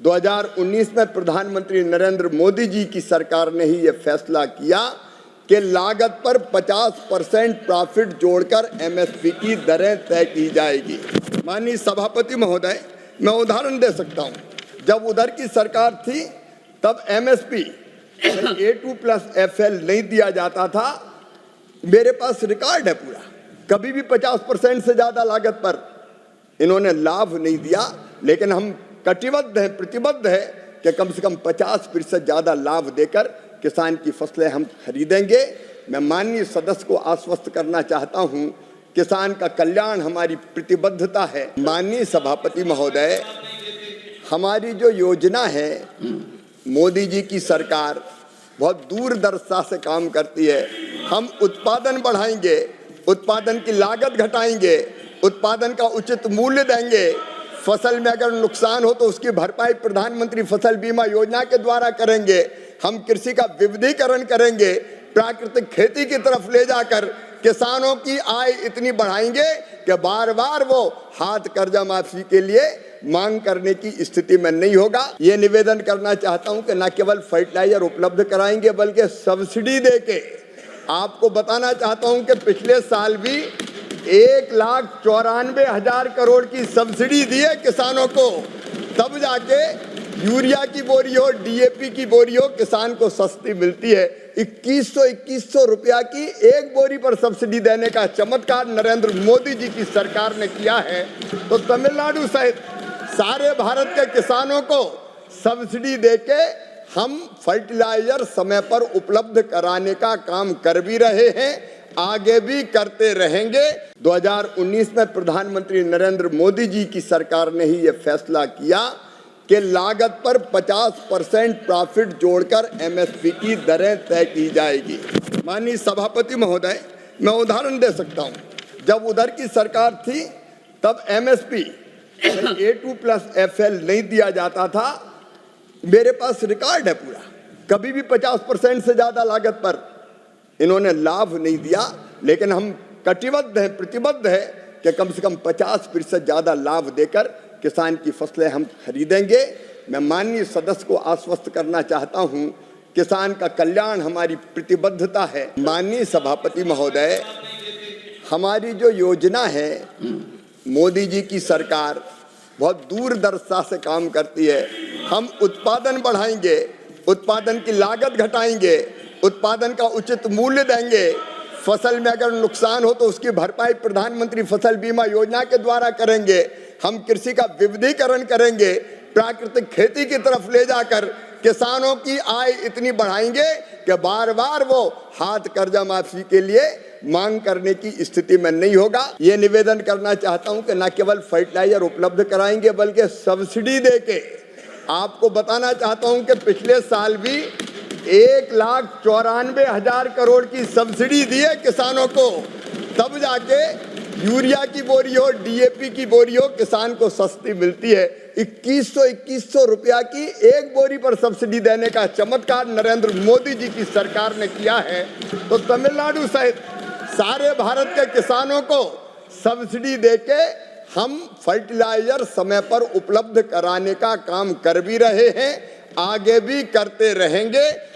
2019 में प्रधानमंत्री नरेंद्र मोदी जी की सरकार ने ही ये फैसला किया कि लागत पर 50% प्रॉफिट जोड़कर एमएसपी की दरें तय की जाएगी। माननीय सभापति महोदय, मैं उदाहरण दे सकता हूं, जब उधर की सरकार थी तब एमएसपी A2+FL नहीं दिया जाता था। मेरे पास रिकॉर्ड है पूरा, कभी भी 50% से ज्यादा लागत पर इन्होंने लाभ नहीं दिया, लेकिन हम कटिबद्ध हैं, प्रतिबद्ध है कि कम से कम 50% ज्यादा लाभ देकर किसान की फसलें हम खरीदेंगे। मैं माननीय सदस्य को आश्वस्त करना चाहता हूं, किसान का कल्याण हमारी प्रतिबद्धता है। माननीय सभापति महोदय, हमारी जो योजना है, मोदी जी की सरकार बहुत दूरदर्शिता से काम करती है। हम उत्पादन बढ़ाएंगे, उत्पादन की लागत घटाएंगे, उत्पादन का उचित मूल्य देंगे, फसल में अगर नुकसान हो तो उसकी भरपाई प्रधानमंत्री फसल बीमा योजना के द्वारा करेंगे। हम कृषि का विविधीकरण करेंगे, प्राकृतिक खेती की तरफ ले जाकर किसानों की आय इतनी बढ़ाएंगे कि बार बार वो हाथ कर्जा माफी के लिए मांग करने की स्थिति में नहीं होगा। ये निवेदन करना चाहता हूं कि न केवल फर्टिलाइजर उपलब्ध कराएंगे बल्कि सब्सिडी देके, आपको बताना चाहता हूं कि पिछले साल भी 1,94,000 करोड़ की सब्सिडी दी है किसानों को, तब जाके यूरिया की बोरी हो, डीएपी की बोरी हो, किसान को सस्ती मिलती है। 2100 रुपया की एक बोरी पर सब्सिडी देने का चमत्कार नरेंद्र मोदी जी की सरकार ने किया है। तो तमिलनाडु सहित सारे भारत के किसानों को सब्सिडी देके हम फर्टिलाइजर समय पर उपलब्ध कराने का काम कर भी रहे हैं, आगे भी करते रहेंगे। 2019 में प्रधानमंत्री नरेंद्र मोदी जी की सरकार ने ही ये फैसला किया कि लागत पर 50% प्रॉफिट जोड़कर एमएसपी की दरें तय की जाएगी। माननीय सभापति महोदय, मैं उदाहरण दे सकता हूं, जब उधर की सरकार थी तब एमएसपी A2+FL नहीं दिया जाता था। मेरे पास रिकॉर्ड है पूरा, कभी भी 50% से ज्यादा लागत पर इन्होंने लाभ नहीं दिया, लेकिन हम कटिबद्ध हैं, प्रतिबद्ध है कि कम से कम 50% ज्यादा लाभ देकर किसान की फसलें हम खरीदेंगे। मैं माननीय सदस्य को आश्वस्त करना चाहता हूं, किसान का कल्याण हमारी प्रतिबद्धता है। माननीय सभापति महोदय, हमारी जो योजना है, मोदी जी की सरकार बहुत दूरदर्शिता से काम करती है। हम उत्पादन बढ़ाएंगे, उत्पादन की लागत घटाएंगे, उत्पादन का उचित मूल्य देंगे, फसल में अगर नुकसान हो तो उसकी भरपाई प्रधानमंत्री फसल बीमा योजना के द्वारा करेंगे। हम कृषि का विविधीकरण करेंगे, प्राकृतिक खेती की तरफ ले जाकर किसानों की आय इतनी बढ़ाएंगे कि बार बार वो हाथ कर्जा माफी के लिए मांग करने की स्थिति में नहीं होगा। ये निवेदन करना चाहता हूं कि न केवल फर्टिलाइजर उपलब्ध कराएंगे बल्कि सब्सिडी देके, आपको बताना चाहता हूं कि पिछले साल भी 1,94,000 करोड़ की सब्सिडी दी है किसानों को, तब जाके यूरिया की बोरी हो, डीएपी की बोरी हो, किसान को सस्ती मिलती है। 2100 रुपया की एक बोरी पर सब्सिडी देने का चमत्कार नरेंद्र मोदी जी की सरकार ने किया है। तो तमिलनाडु सहित सारे भारत के किसानों को सब्सिडी देके हम फर्टिलाइजर समय पर उपलब्ध कराने का काम कर भी रहे हैं, आगे भी करते रहेंगे।